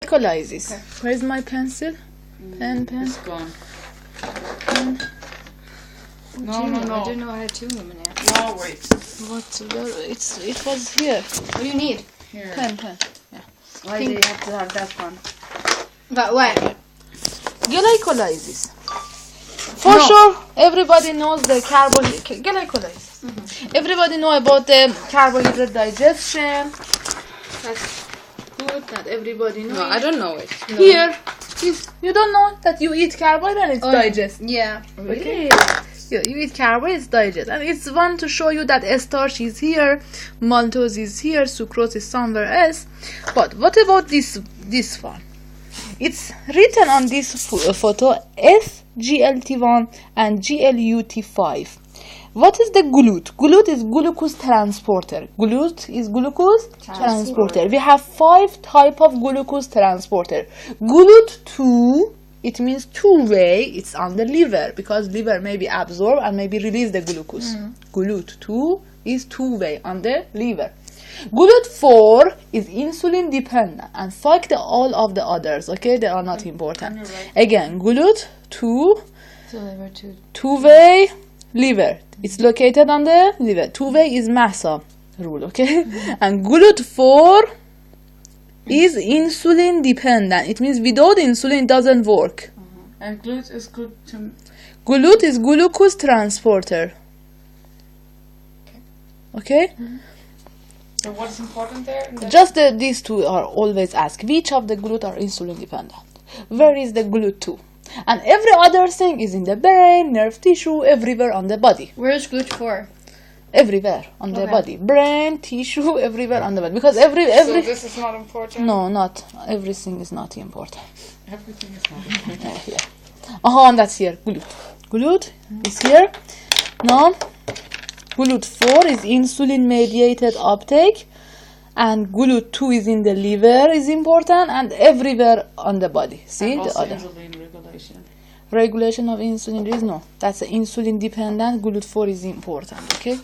Glycolysis. Okay. Where's my pencil? Pen. It's gone. Pen. No. I didn't know I had 2 of them in there. No, wait. It was here. What do you need? Here. Pen. Yeah. Why do you have to have that one? But why? Glycolysis. For sure, everybody knows the glycolysis. Everybody know about the carbohydrate digestion. That's good that everybody knows. No, I don't know it. Here, you don't know that you eat carbohydrate and it's digest. Yeah. Okay. You eat carbohydrate, it's digest. And it's one to show you that starch is here, maltose is here, sucrose is somewhere else. But what about this one? It's written on this photo SGLT1 and GLUT5. What is the GLUT? GLUT is glucose transporter. GLUT is glucose transporter. We have 5 types of glucose transporter. GLUT2, it means two-way. It's on the liver because liver maybe absorb and maybe release the glucose. GLUT2 is two-way on the liver. GLUT4 is insulin dependent and fuck all of the others. Okay, they are not important. Right. Again, GLUT2 So there were 2. two-way liver. It's located on the liver. Two-way is massa rule. Okay, and GLUT4 is insulin dependent. It means without insulin it doesn't work. And GLUT is gluten. GLUT is glucose transporter. Okay. So what's important there? Just these two are always asked. Which of the GLUT are insulin dependent? Where is the GLUT2? And every other thing is in the brain, nerve tissue, everywhere on the body. Where's GLUT4? Everywhere on the body. Brain, tissue, everywhere on the body. Because every So this is not important? no, not everything is not important. Everything is not important. Yeah. And that's here. GLUT. GLUT is here. Now, GLUT4 is insulin mediated uptake. And GLUT2 is in the liver is important and everywhere on the body. See And the also other insulin regulation. regulation of insulin there is no. That's the insulin dependent. GLUT4 is important. Okay.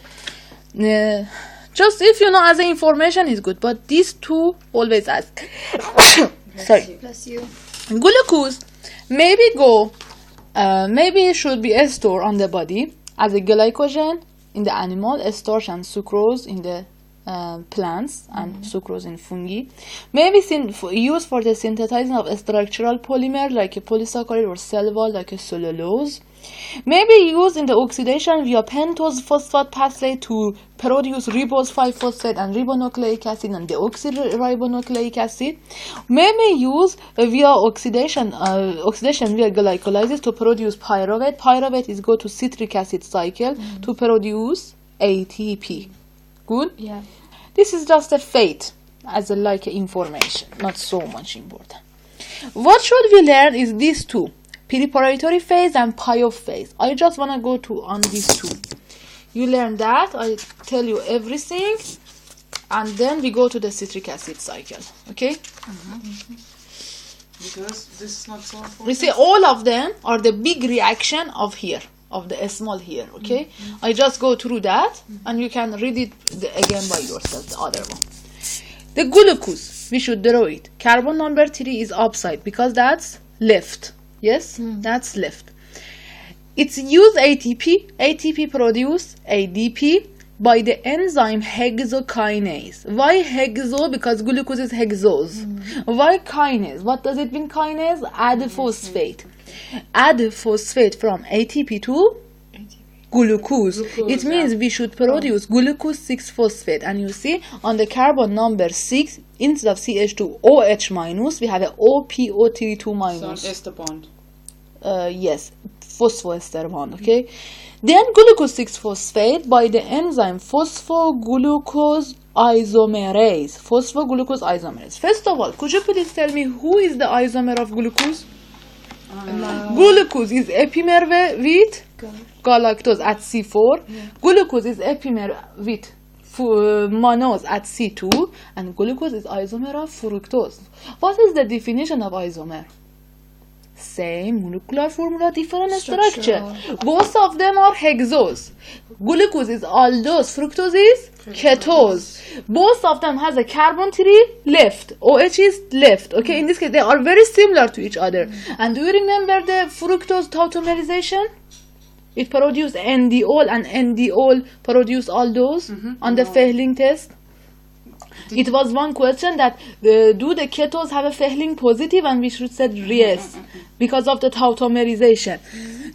Just if you know as an information is good, but these two always ask. Sorry. Bless you. Glucose maybe it should be stored on the body as a glycogen in the animal, starch and sucrose in the plants and sucrose in fungi. Maybe used for the synthesizing of structural polymer like a polysaccharide or cell wall like a cellulose. Maybe used in the oxidation via pentose phosphate pathway to produce ribose 5-phosphate and ribonucleic acid and deoxyribonucleic acid. Maybe used via oxidation via glycolysis to produce pyruvate. Pyruvate is go to citric acid cycle to produce ATP. Good? Yeah. This is just a fact as a like information, not so much important. What should we learn is these two, preparatory phase and payoff phase. I just want to go on these two. You learn that, I tell you everything, and then we go to the citric acid cycle. Okay? Because this is not so important. We see all of them are the big reaction of here. Of the small here, okay? I just go through that and you can read it again by yourself, the other one. The glucose, we should draw it. Carbon number 3 is upside because that's left. Yes, that's left. It's use ATP. ATP produce ADP by the enzyme hexokinase. Why hexo? Because glucose is hexose. Why kinase? What does it mean kinase? Add phosphate. Add phosphate from ATP to glucose. It means we should produce glucose 6-phosphate. And you see on the carbon number 6, instead of CH2 OH minus, we have a OPO32 minus. So ester bond. Yes, phosphoester bond. Okay. Then glucose 6-phosphate by the enzyme phosphoglucose isomerase. Phosphoglucose isomerase. First of all, could you please tell me who is the isomer of glucose? Glucose is epimer with galactose at C4. Glucose is epimer with mannose at C2. And glucose is isomer of fructose. What is the definition of isomer? Same molecular formula, different Structure. structure. Both of them are hexose. Glucose is aldose, fructose is ketose. Both of them has a carbon 3 left. OH is left. Okay, in this case they are very similar to each other. And do you remember the fructose tautomerization? It produced NDOL and NDOL produced aldose on the Fehling test. It was one question that do the ketones have a Fehling positive, and we should said yes because of the tautomerization.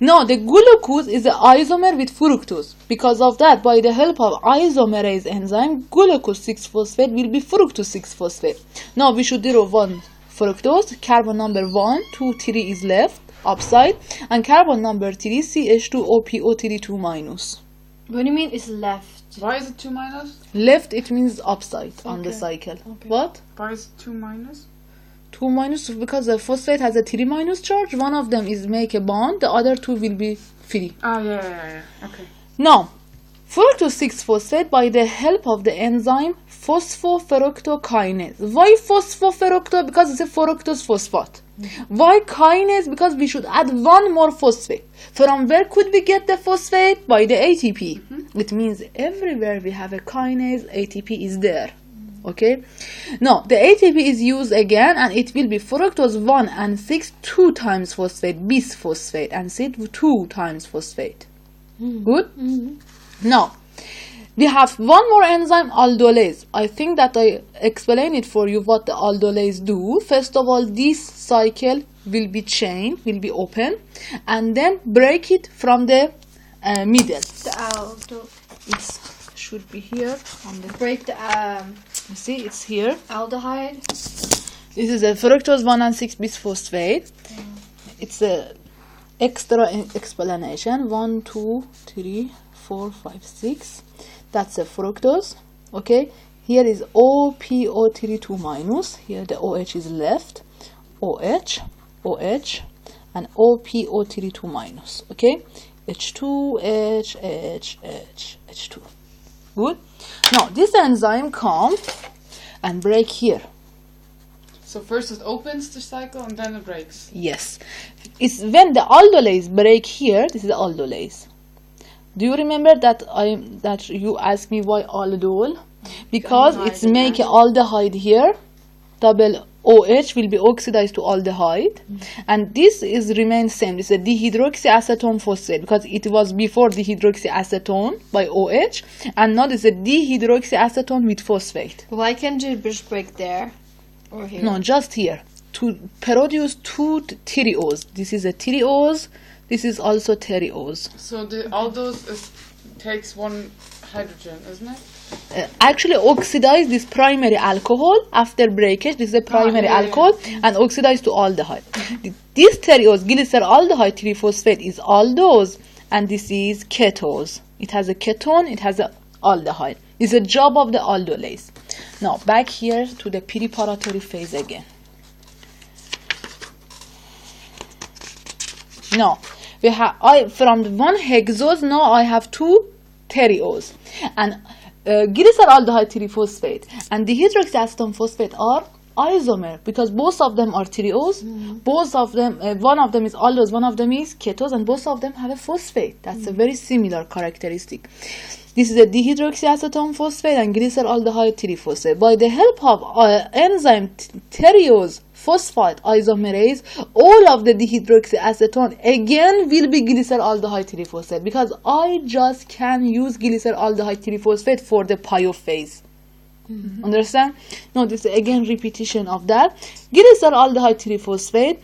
No, the glucose is an isomer with fructose. Because of that, by the help of isomerase enzyme, glucose 6-phosphate will be fructose 6-phosphate. Now we should draw one fructose, carbon number 1, 2, 3 is left, upside, and carbon number 3, CH2OPO3 2 minus. What do you mean it's left? Why is it 2 minus? Left, it means upside on the Okay. cycle. Okay. What? Why is it 2 minus? 2 minus because the phosphate has a 3 minus charge. One of them is make a bond, the other two will be free. Ah, yeah. Okay. Now, fructose 6-phosphate by the help of the enzyme phosphoferoctokinase. Why phosphoferocto? Because it's a fructose phosphate. Why kinase? Because we should add one more phosphate. From where could we get the phosphate? By the ATP. It means everywhere we have a kinase, ATP is there. Okay. Now the ATP is used again, and it will be fructose 1 and 6 2 times phosphate, bisphosphate, and C 2 times phosphate. Good. Now we have one more enzyme, aldolase. I think that I explained it for you what the aldolase do. First of all, this cycle will be chain, will be open, and then break it from the middle. The aldo. It should be here on the. Break the You see, it's here. aldehyde. This is a fructose 1 and 6 bisphosphate. It's a extra explanation. 1, 2, 3, 4, 5, 6. That's a fructose. Okay. Here is OPO3 2 minus. Here the OH is left. OH, OH, and OPO3 2 minus. Okay. H2, H, H, H, H2. Good. Now this enzyme comes and break here. So first it opens the cycle and then it breaks. Yes, it's when the aldolase break here. This is the aldolase. Do you remember that you asked me why aldol? Because it's make aldehyde here. Double OH will be oxidized to aldehyde, and this is remains same. This is a dihydroxyacetone phosphate because it was before dihydroxyacetone by OH, and now this is a dihydroxyacetone with phosphate. Why can't you just break there or here? No, just here to produce two thyreose. This is a thyreose. This is also thyreose. So the aldose takes one hydrogen, isn't it? Actually oxidize this primary alcohol after breakage. This is a primary alcohol and oxidize to aldehyde. This thyreose, glyceraldehyde 3-phosphate is aldose, and this is ketose. It has a ketone, it has a aldehyde. It's a job of the aldolase. Now back here to the preparatory phase again. Now we have from one hexose. Now I have two thyreose, and glyceraldehyde 3-phosphate and dihydroxyacetone phosphate are isomer because both of them are thyreose. Both of them, one of them is aldose, one of them is ketose, and both of them have a phosphate. That's a very similar characteristic. This is a dihydroxyacetone phosphate and glyceraldehyde 3-phosphate. By the help of enzyme thyreose phosphate isomerase, all of the dihydroxyacetone again will be glyceraldehyde 3-phosphate because I just can use glyceraldehyde 3-phosphate for the pio phase. Understand? Now this is again repetition of that. Glyceraldehyde 3-phosphate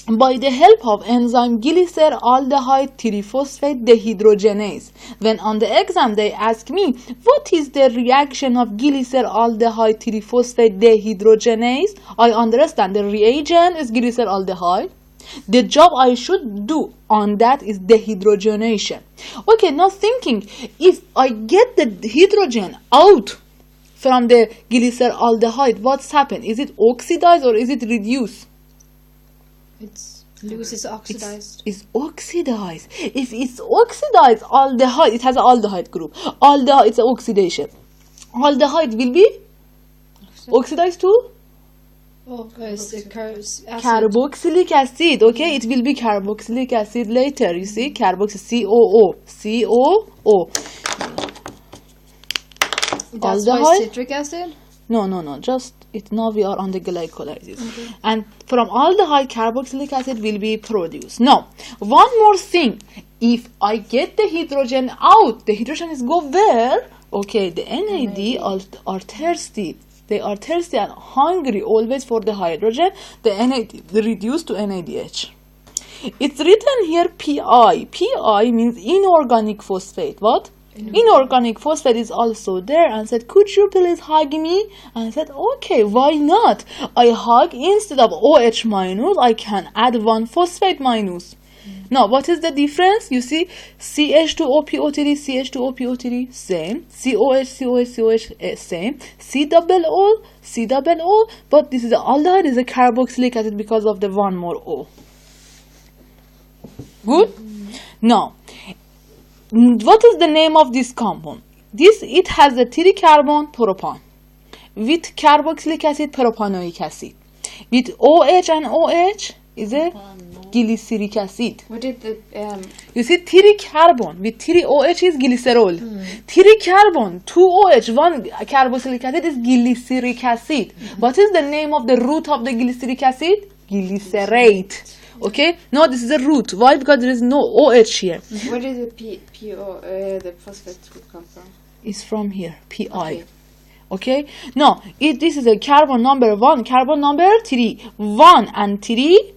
by the help of enzyme glyceraldehyde 3-phosphate dehydrogenase. When on the exam they ask me what is the reaction of glyceraldehyde 3-phosphate dehydrogenase, I understand the reagent is glyceraldehyde. The job I should do on that is dehydrogenation. Okay, now thinking, if I get the hydrogen out from the glyceraldehyde, what's happened? Is it oxidized or is it reduced? It's loose, it's oxidized. It's oxidized. If it's oxidized, aldehyde, it has an aldehyde group. Aldehyde, it's an oxidation. Aldehyde will be oxidized to Oh, it's the acid. Carboxylic acid. Okay, it will be carboxylic acid later. You see, carboxy COO. COO. That's why Aldehyde? citric acid? No. Just it. Now we are on the glycolysis, and from aldehyde, carboxylic acid will be produced. Now, one more thing. If I get the hydrogen out, the hydrogen is go where? Okay, the NAD are thirsty. They are thirsty and hungry always for the hydrogen. The NAD reduced to NADH. It's written here PI. PI means inorganic phosphate. What? Inorganic phosphate is also there, and said, could you please hug me? And I said, okay, why not? I hug, instead of OH minus, I can add one phosphate minus. Now, what is the difference? You see, CH2OPO3, CH2OPO3, same. COH, same. C double O, but this is the aldehyde, is a carboxylic acid because of the one more O. Good? Now, what is the name of this compound? It has a 3 carbon propan with carboxylic acid, propanoic acid. With OH and OH is a glyceric acid. What did the You see, 3 carbon with 3 OH is glycerol. 3 carbon, 2 OH, 1 carboxylic acid is glyceric acid. What is the name of the root of the glyceric acid? Glycerate. Okay, no, this is a root. Why? Because there is no OH here. where did the the phosphate group come from? It's from here, PI. Okay, now this is a carbon number 1, carbon number 3. 1 and 3,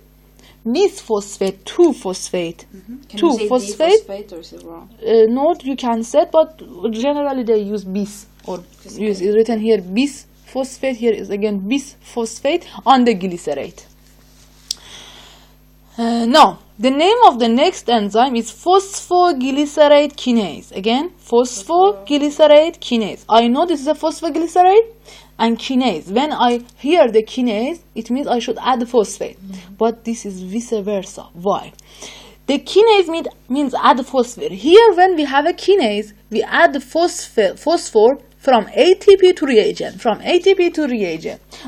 bisphosphate, 2 phosphate. Can 2 you say phosphate. D-phosphate or is it wrong? No, you can say, but generally they use bis, or use is written here bisphosphate. Here is again bisphosphate on the glycerate. Now, the name of the next enzyme is phosphoglycerate kinase. Again, phosphoglycerate kinase. I know this is a phosphoglycerate and kinase. When I hear the kinase, it means I should add phosphate. But this is vice versa. Why? The kinase means add phosphate. Here, when we have a kinase, we add the phosphor from ATP to reagent,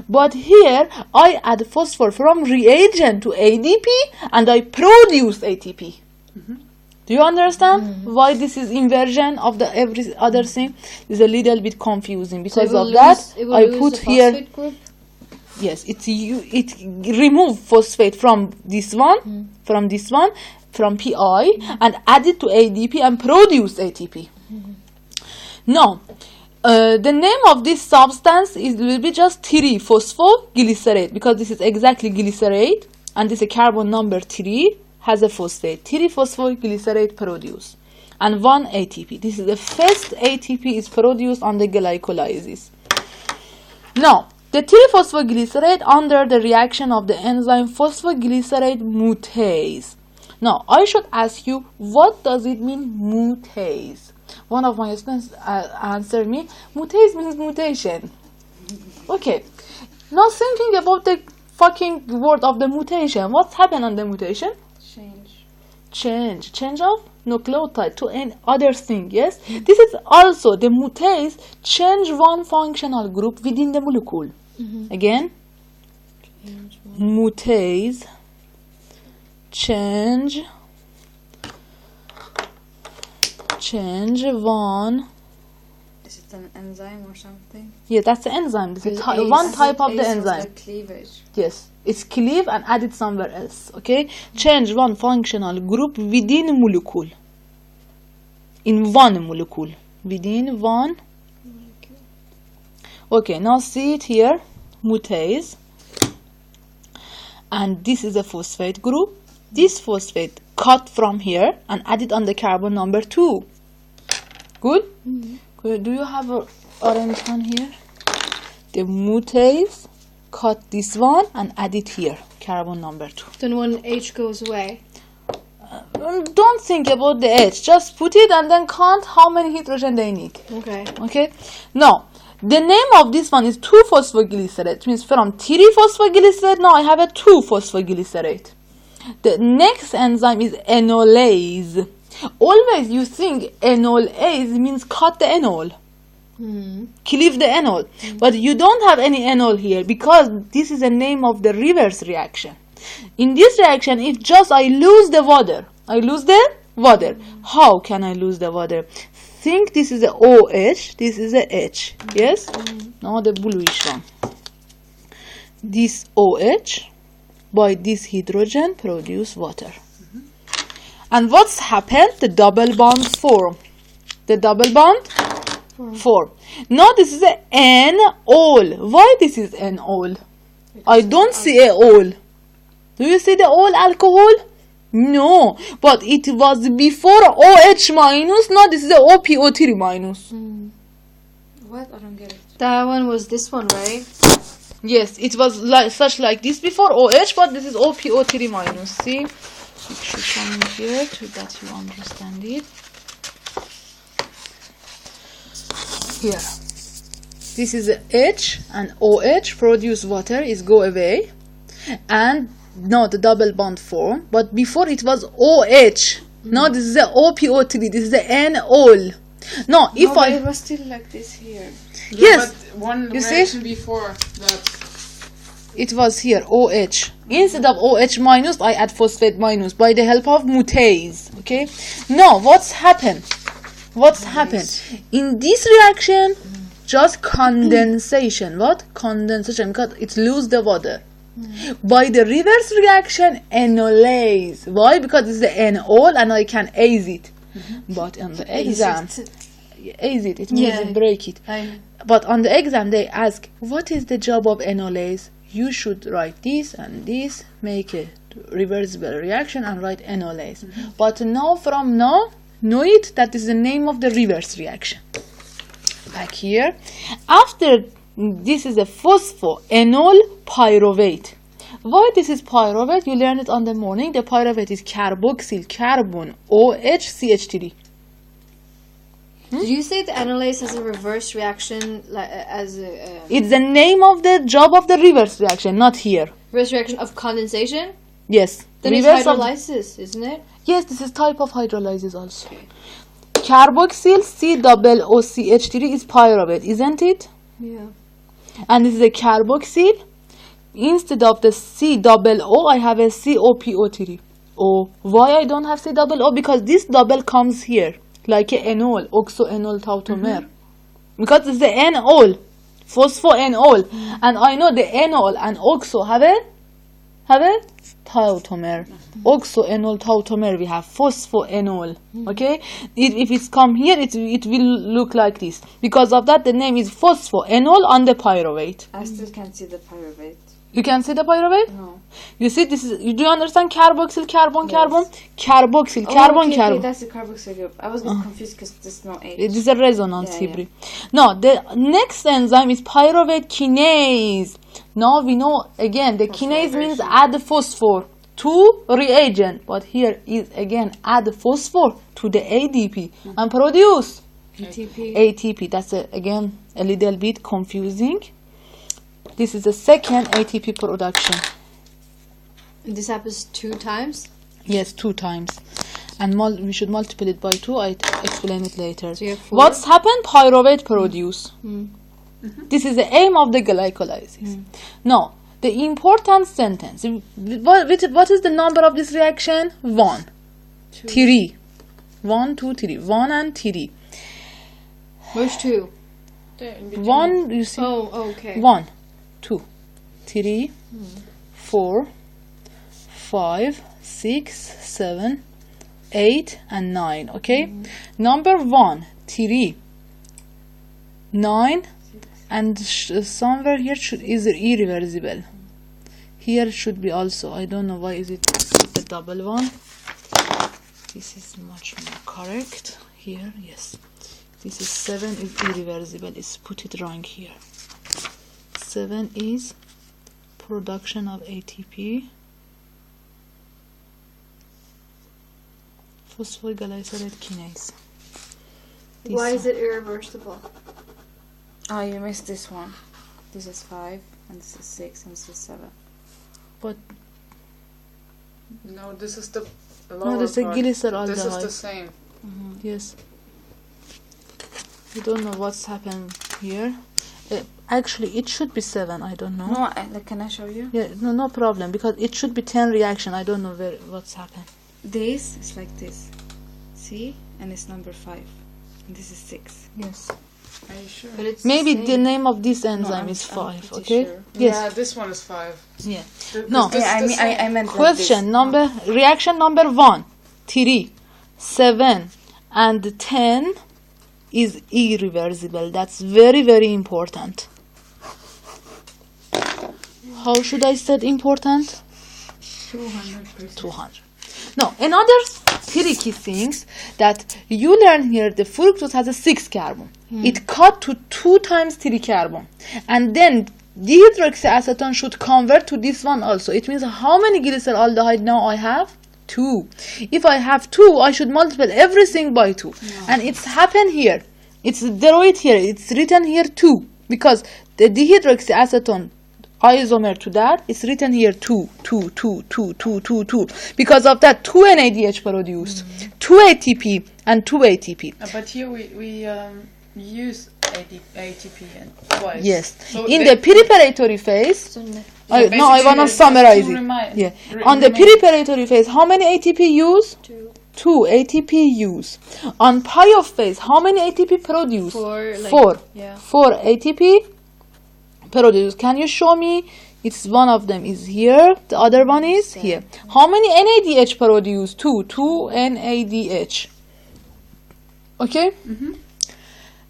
But here, I add phosphor from reagent to ADP, and I produce ATP. Do you understand why this is inversion of the every other thing? It's a little bit confusing. Because of that, I put here. Yes, it remove phosphate from this one, from PI, and add it to ADP and produce ATP. Now, the name of this substance will be just 3-phosphoglycerate, because this is exactly glycerate, and this is carbon number 3 has a phosphate. 3-phosphoglycerate produced, and 1 ATP. This is the first ATP is produced on the glycolysis. Now, the 3-phosphoglycerate under the reaction of the enzyme phosphoglycerate mutase. Now, I should ask you, what does it mean, mutase? One of my students answered me, mutase means mutation. Okay, now thinking about the fucking word of the mutation. What's happened on the mutation? Change of nucleotide to any other thing, yes? This is also the mutase, change one functional group within the molecule. Again, mutase, change one. Is it an enzyme or something? Yeah, that's the enzyme. This is one type of the enzyme. Like cleavage. Yes, it's cleave and added somewhere else. Okay, change one functional group within a molecule. In one molecule, within one. Okay, now see it here, mutase, and this is a phosphate group. This phosphate cut from here and added on the carbon number 2. Good? Good. Do you have an orange one here? The mutase cut this one and add it here, carbon number 2. Then when H goes away. Don't think about the H. Just put it and then count how many hydrogen they need. Okay. Okay. Now, the name of this one is 2-phosphoglycerate. It means from 3-phosphoglycerate, now I have a 2-phosphoglycerate. The next enzyme is enolase. Always you think enolase means cut the enol. Cleave the enol. But you don't have any enol here because this is the name of the reverse reaction. In this reaction, if just I lose the water, How can I lose the water? Think this is a OH, this is a H, yes? Now the bluish one. This OH by this hydrogen produce water. And what's happened? The double bond form. The double bond form. Now this is a N-ol. Why this is N-ol? I don't see a ol. Do you see the ol alcohol? No. But it was before OH minus. Now this is a OPO3 minus. What? I don't get it. That one was this one, right? Yes, it was like this before OH, but this is OPO3 minus. See? It should come in here so that you understand it. Here. This is a H and OH produce water is go away. And now the double bond form. But before it was OH. Now this is a OPO3. This is the N-ol. No, if but it was still like this here. Yes. But one You see? reaction before that. It was here, OH. Instead of OH minus, I add phosphate minus by the help of mutase. Okay? Now, what's happened? What's happened? In this reaction, just condensation. What? Condensation, because it lose the water. By the reverse reaction, enolase. Why? Because it's the enol and I can aze it. But on the exam, aze it, it means break it. But on the exam, they ask, what is the job of enolase? You should write this and this, make a reversible reaction and write enolase. But now, from now, know it that is the name of the reverse reaction. Back here. After this is a phosphoenol pyruvate. Why this is pyruvate? You learn it on the morning. The pyruvate is carboxyl carbon OH CH3. Did you say the enolase has a reverse reaction as a It's the name of the job of the reverse reaction, not here. reverse reaction of condensation? Yes. Then it's Reverse of- hydrolysis, isn't it? Yes, this is type of hydrolysis also. Carboxyl COOCH3 is pyruvate, isn't it? Yeah. And this is a carboxyl. Instead of the COO, I have a COPO3. Oh, why I don't have COO? Because this double comes here, like a enol, oxoenol tautomer. Because it's the enol, phosphoenol, and I know the enol and oxo have a tautomer. Oxoenol tautomer, we have phosphoenol. Okay, if it's come here, it will look like this. Because of that, the name is phosphoenol on the pyruvate. I still can't see the pyruvate. You can see the pyruvate? No. You see, this is. Do you understand carboxyl carbon Yes. carbon? Carboxyl Oh, carbon okay, carbon. Okay, that's the carboxyl group. I was a bit confused because there's no H. It is a resonance Yeah, hybrid. Now, the next enzyme is pyruvate kinase. Now we know again the kinase means add phosphor to reagent, but here is again add phosphor to the ADP and produce ATP. ATP. That's again a little bit confusing. This is the second ATP production. And this happens 2 times? Yes, 2 times. And we should multiply it by 2. I explain it later. So you have 4? What's happened? Pyruvate produce. This is the aim of the glycolysis. Now, the important sentence. What is the number of this reaction? 1. 3. 1, 2, 3. 1 and 3. Which 2? There, in between. 1, you see? Oh, okay. 1, 2, 3, 4, 5, 6, 7, 8, and 9. Okay? Number 1, 3, 9, and somewhere here is irreversible. Here should be also. I don't know why is it the double one. This is much more correct. Here, yes. This is 7 is irreversible. Let's put it wrong here. 7 is production of ATP. Phosphoglycerate kinase. Why is it irreversible? Oh, you missed this one. This is 5, and this is 6, and this is 7. But No, this is the lower no, this is a part. glyceraldehyde. This is the same. Yes. I don't know what's happened here. Actually, it should be 7. I don't know. No, can I show you? Yeah, no problem, because it should be 10 reaction. I don't know what's happened. This is like this. See? And it's number 5. And this is 6. Yes. Are you sure? But it's Maybe the the same. name of this No, enzyme is I'm 5. pretty Okay. sure. Yes. Yeah, this one is 5. Yeah. Th- No. this- Yeah, this I one- meant like Question this. number reaction number 1, 3, 7, and 10 is irreversible. That's very, very important. How should I say important? 200%. 200. No, another tricky things that you learn here, the fructose has a 6 carbon. It cut to 2 times 3 carbon. And then dehydroxyacetone should convert to this one also. It means how many glyceraldehyde now I have? 2. If I have 2, I should multiply everything by 2. And it's happened here. It's zeroed here. It's written here 2. Because the dehydroxyacetone isomer to that is written here 2. Because of that 2 NADH produced, 2 ATP and 2 ATP. But here we use ATP and twice. Yes. So In they- the preparatory phase, So ne- I basically want to there's summarize two it. remi- Yeah. re- On the remain- preparatory phase, how many ATP use? 2, 2 ATP use. On PIOF phase, how many ATP produce? 4, like, 4. Yeah. 4 ATP produce. Can you show me? It's one of them is here. The other one is here. How many NADH produce? 2. 2 NADH. Okay?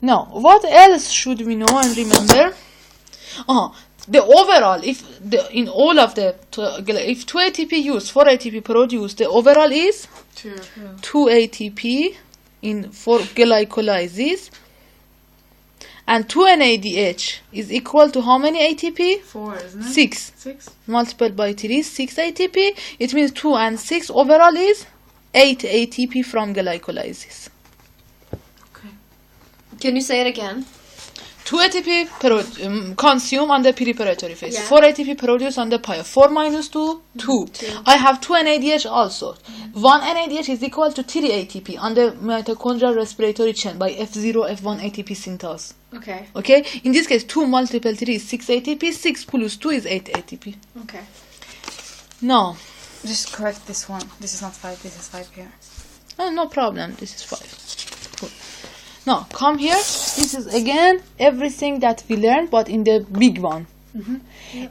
Now, what else should we know and remember? The overall, if in all of the, if 2 ATP use, 4 ATP produce, the overall is 2 ATP for glycolysis. And 2 NADH is equal to how many ATP? 4, isn't it? 6. 6. Multiplied by 3, 6 ATP. It means 2 and 6 overall is 8 ATP from glycolysis. Can you say it again? 2 ATP consume on the preparatory phase. Yeah. 4 ATP produce on the PIO. 4 minus 2, 2. I have 2 NADH also. 1 NADH is equal to 3 ATP on the mitochondrial respiratory chain by F0, F1 ATP synthase. Okay. Okay? In this case, 2 multiple 3 is 6 ATP. 6 plus 2 is 8 ATP. Okay. No. Just correct this one. This is not 5, this is 5 here. No problem. This is 5. Cool. Now, come here. This is again everything that we learned, but in the big one.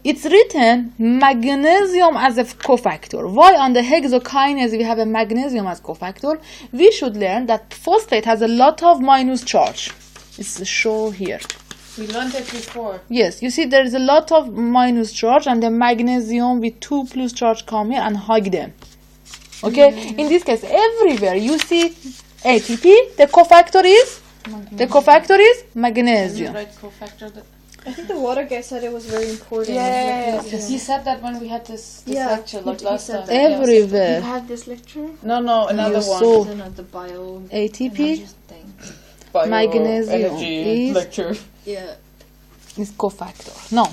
It's written magnesium as a cofactor. Why on the hexokinase we have a magnesium as cofactor? We should learn that phosphate has a lot of minus charge. It's shown here. We learned it before. Yes, you see there is a lot of minus charge and the magnesium with 2 plus charge come here and hug them. Okay? In this case, everywhere you see ATP, the cofactor is magnesium. Right cofactor. I think the water guy said it was very important. Yeah, Magnesium. you said that when we had this Yeah, lecture like he last said time. that. Yes. You Everywhere. had this lecture? No, another You one. saw Then at the bio ATP thing. magnesium Bioenergy is- lecture. Yeah. is cofactor. No.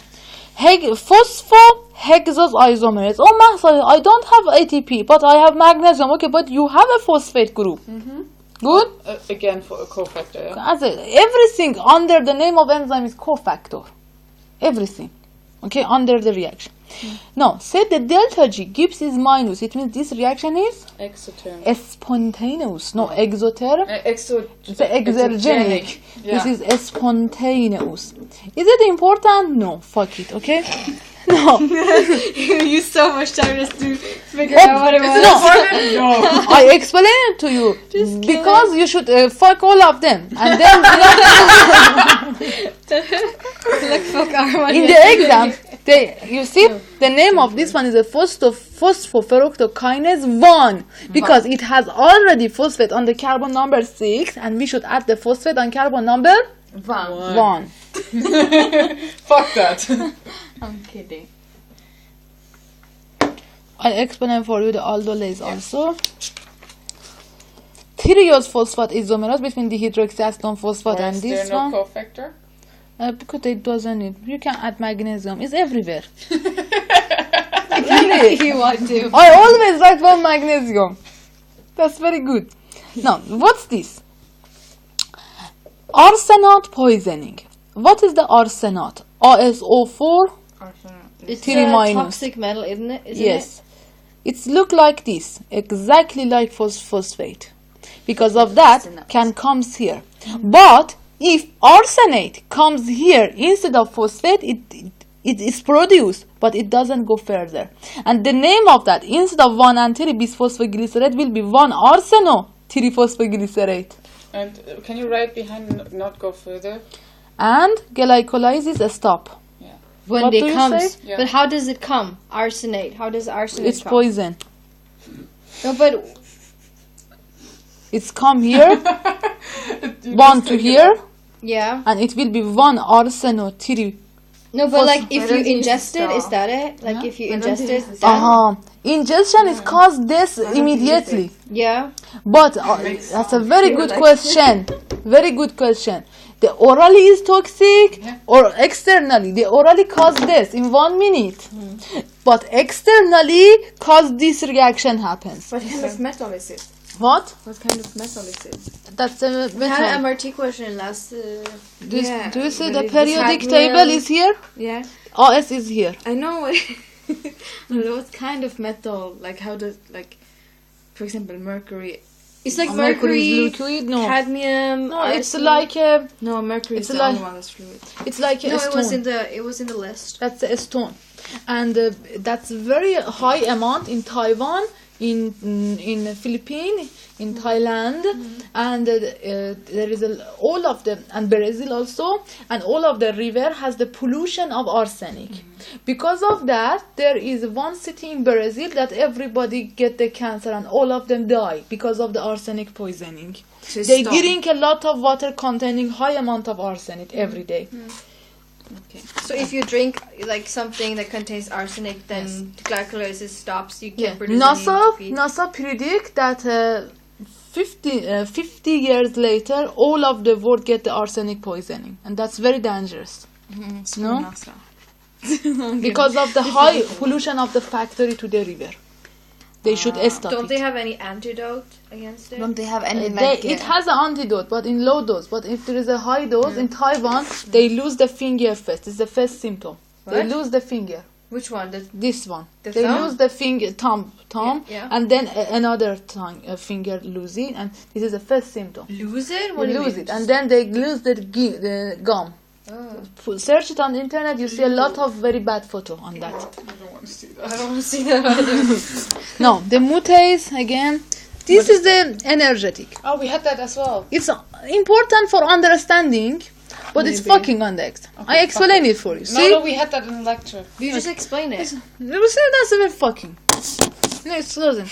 Phosphohexose isomerase. Oh, Mahsa, I don't have ATP, but I have magnesium. Okay, but you have a phosphate group. Good? Again for a cofactor. Yeah? Everything under the name of enzyme is cofactor. Everything. Okay, under the reaction. Now, say the delta G, Gibbs is minus. It means this reaction is Exotherm. spontaneous. No, exotherm. It's exergenic. Yeah. This is spontaneous. Is it important? No. Fuck it. Okay. No. You used so much time just to figure Oh, out what it was. No. I explain it to you because you should fuck all of them, and then Like, fuck our in the exam, you see the name of this one is a phosphoferoctokinase 1 because it has already phosphate on the carbon number 6, and we should add the phosphate on carbon number 1. Fuck that. I'm kidding. I'll explain for you the aldolase also. Thyreose phosphate isomerase between dehydroxyacetone phosphate Why and is there this no one. cofactor? Because it doesn't need. You can add magnesium. It's everywhere. If you want to. I always write one magnesium. That's very good. Now, what's this? Arsenate poisoning. What is the arsenate? ASO4 It's 3 a minus. toxic metal, isn't it? Yes. It's look like this, exactly like phosphate. Because of that, can comes here. But if arsenate comes here instead of phosphate, it is produced, but it doesn't go further. And the name of that, instead of 1,3-bisphosphoglycerate, will be 1-arseno-3-phosphoglycerate. And can you write behind not go further? And glycolysis stop. When What do they you comes. say? Yeah. But how does it come? Arsenate. How does arsenate It's come? poison. No, but It's come here, one to here, yeah. and it will be 1-arseno-3. No, but like if Why you don't you use ingest it, straw? is that it? Like if you Why don't ingest you it, use then Ingestion is caused this immediately. yeah. But that's a very good question. Very good question. The orally is toxic or externally? The orally cause this in 1 minute. But externally cause this reaction happens. What kind of metal is it? What? What kind of metal is it? That's a We had an metal. MRT question last. Do Yeah, you see but the it's periodic cadmium. table is here? Yeah, OS is here. I know. What kind of metal? Like how does for example, mercury? It's like Mercury is mercury, liquid? No. cadmium. No, it's arsenate. like a, No, mercury It's is the like- only one that's fluid. it's like a No, stone. it was in the list. That's a stone, and that's very high amount in Taiwan, in Philippines, in Thailand, and there is all of them, and Brazil also, and all of the river has the pollution of arsenic. Because of that, there is one city in Brazil that everybody get the cancer, and all of them die because of the arsenic poisoning. So it's They stone. drink a lot of water containing high amount of arsenic every day. Okay. So if you drink like something that contains arsenic, then glycolysis stops. You can't produce any ATP. NASA predict that 50 years later, all of the world get the arsenic poisoning, and that's very dangerous No? NASA. because of the high pollution of the factory to the river. They should stop Don't it. they have any antidote against it? Don't they have any It has an antidote, but in low dose. But if there is a high dose in Taiwan, they lose the finger first. It's the first symptom. They What? lose the finger. Which one? This one. The They thumb? lose the finger, thumb, Yeah. and then another finger losing, and this is the first symptom. Lose it? They What do you lose mean? it, and then they lose the gum. Oh. Search it on the internet. You see a lot of very bad photo on that. I don't want to see that. I don't want to see that either. No, the mutase again. This is the energetic. Oh, we had that as well. It's important for understanding, but it's Maybe. fucking on the exam. I explain it for you. See? No, we had that in the lecture. You just explain it. You see, that's a very fucking. No, it doesn't.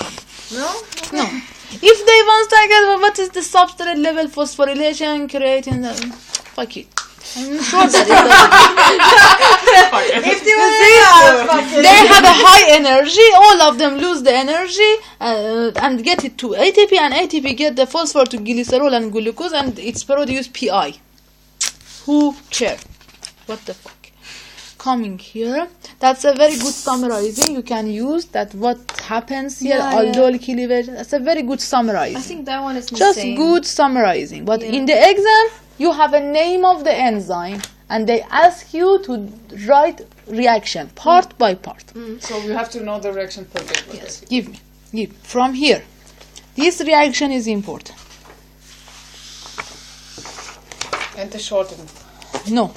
No? No. If they want to get what is the substrate level phosphorylation creating the fuck it. I'm sure that it doesn't. If they want They have a high energy, all of them lose the energy and get it to ATP, and ATP get the phosphor to glycerol and glucose, and it's produce PI. Who care? What the fuck? Coming here, that's a very good summarizing. You can use that what happens here, aldol cleavage. That's a very good summarizing. I think that one is Just missing. good summarizing. But Yeah. in the exam, you have a name of the enzyme, and they ask you to write reaction part by part. So we have to know the reaction per bit. Yes, give me. From here. This reaction is important. And the shorten. No,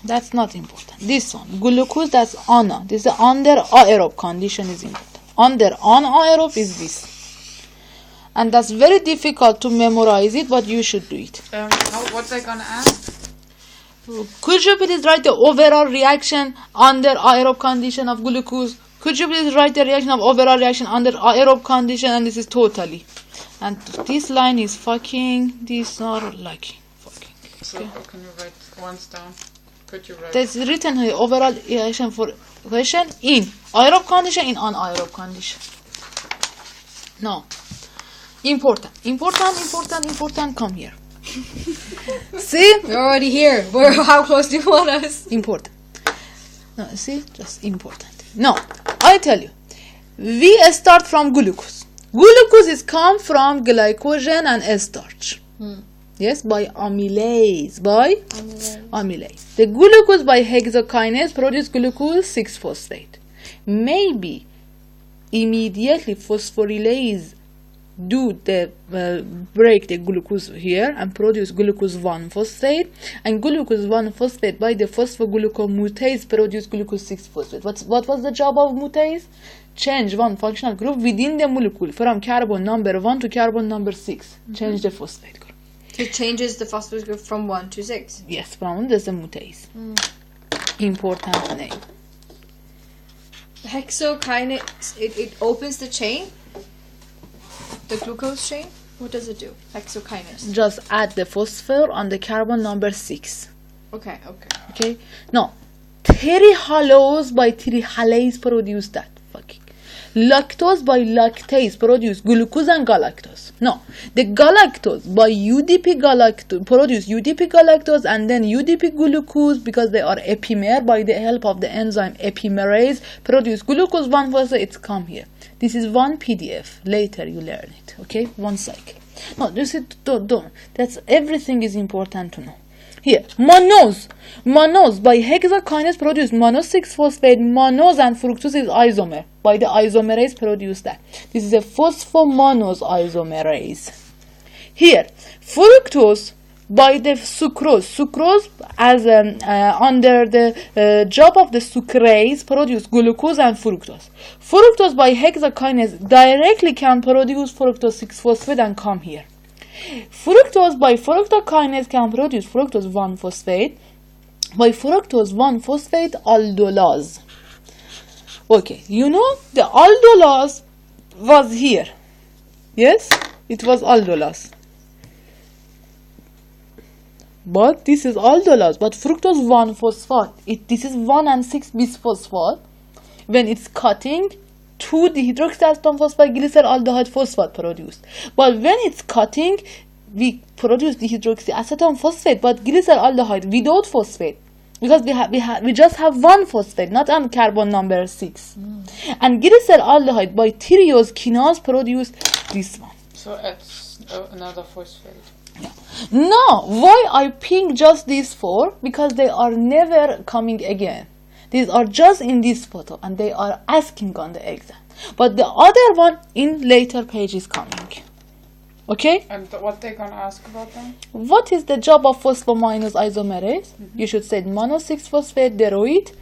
that's not important. This one, glucose, that's ANA. This is under aerobe condition is important. Under anaerobe is this. And that's very difficult to memorize it, but you should do it. What's I gonna ask? Could you please write the overall reaction under aerobe condition of glucose? Could you please write the reaction of overall reaction under aerobe condition? And this is totally. And this line is fucking, these are like fucking. So can you write once down? Could you write? There's written here overall reaction for question in aerobe condition, in anaerobe condition. No. Important. Come here. See? We're already here. How close do you want us? Important. No, see? Just important. No, I tell you. We start from glucose. Glucose is come from glycogen and starch. Yes, by amylase. Amylase. The glucose by hexokinase produce glucose 6-phosphate. Maybe immediately phosphorylase do the break the glucose here and produce glucose 1-phosphate, and glucose 1-phosphate by the phosphoglucomutase produce glucose 6-phosphate. What was the job of mutase? Change one functional group within the molecule from carbon number 1 to carbon number 6. Change the phosphate group. It changes the phosphate group from 1 to 6. Yes, from this is a mutase. Important name. Hexokinase, it opens the chain? The glucose chain? What does it do? Hexokinase. Just add the phosphor on the carbon number 6. Okay. Okay? No. Trihalose by trihalase produce that. Fucking. Lactose by lactase produce glucose and galactose. No. The galactose by UDP galactose produce UDP galactose and then UDP glucose, because they are epimer, by the help of the enzyme epimerase produce glucose 1-phosphate. It's come here. This is one PDF. Later you learn it. Okay? One cycle. No, this is don't. That's everything is important to know. Here, mannose. Mannose by hexokinase produce mannose 6-phosphate. Mannose and fructose is isomer. By the isomerase produce that. This is a phosphomannose isomerase. Here, fructose by the sucrose. Sucrose as under the job of the sucrase produce glucose and fructose. Fructose by hexokinase directly can produce fructose 6-phosphate and come here. Fructose by fructokinase can produce fructose 1-phosphate. By fructose 1-phosphate aldolase. Okay, you know the aldolase was here. Yes, it was aldolase. But this is aldolase, but fructose 1-phosphate. This is 1 and 6 bisphosphate. When it's cutting, 2 dehydroxyacetone phosphate glyceraldehyde phosphate produced. But when it's cutting, we produce dehydroxyacetone phosphate, but glyceraldehyde without phosphate. Because we just have 1 phosphate, not on carbon number 6. And glyceraldehyde by tyrose kinase produce this one. So it's another phosphate. Yeah. No, why I pick just these 4? Because they are never coming again. These are just in this photo and they are asking on the exam. But the other one in later page is coming. Okay? And what they gonna ask about them? What is the job of phosphomannose isomerase? You should say mannose 6-phosphate, deroid,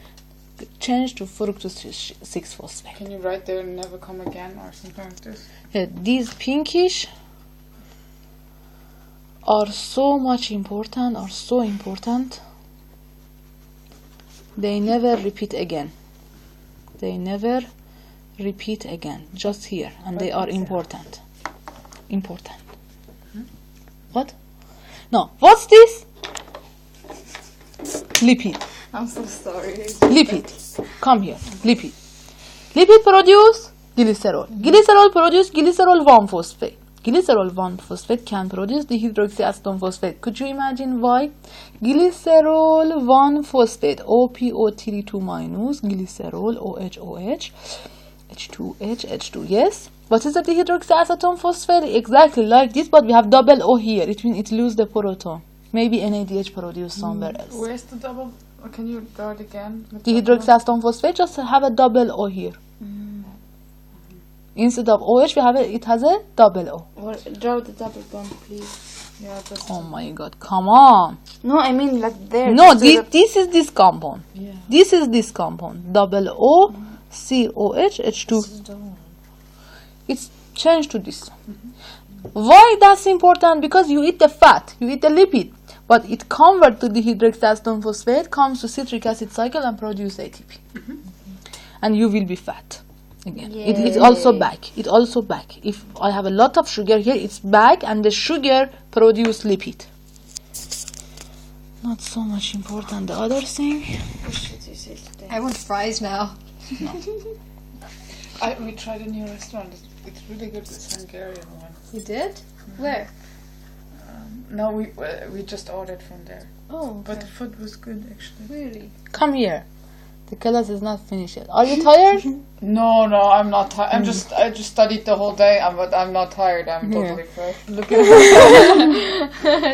change to fructose 6-phosphate. Can you write there and never come again or something like this? These pinkish are so much important, are so important. They never repeat again. They never repeat again. Just here. And they are important. Important. What? No. What's this? Lipid. I'm so sorry. Lipid. Come here. Lipid. Lipid produce glycerol. Glycerol produce glycerol 1-phosphate. Glycerol 1-phosphate can produce dehydroxyacetone phosphate. Could you imagine why? Glycerol 1-phosphate, OPO32 minus, glycerol, OH, H2H, H2, yes? What is the dehydroxyacetone phosphate? Exactly like this, but we have double O here. It means it loses the proton. Maybe NADH produced somewhere else. Where's the double? Can you draw it again? Dehydroxyacetone phosphate, just have a double O here. Instead of OH, it has a double O. Or draw the double bond, please. Yeah, that's Oh my god, come on. No, I mean like there. No, just so this is this compound. Yeah. This is this compound. Double O, COH, H2. It's changed to this. Why that's important? Because you eat the fat, you eat the lipid, but it converts to dehydroxyacetone phosphate, comes to citric acid cycle and produce ATP. And you will be fat. Again. It's also back. It's also back. If I have a lot of sugar here, it's back and the sugar produce lipid. Not so much important. The other thing. what should you say today? I want fries now. we tried a new restaurant. It's really good. This Hungarian one. You did? Where? No, we just ordered from there. Oh, But the food was good actually. really? Come here. The class is not finished yet. Are you tired? No, I'm not tired. I just studied the whole day, but I'm not tired. I'm totally fresh. Look at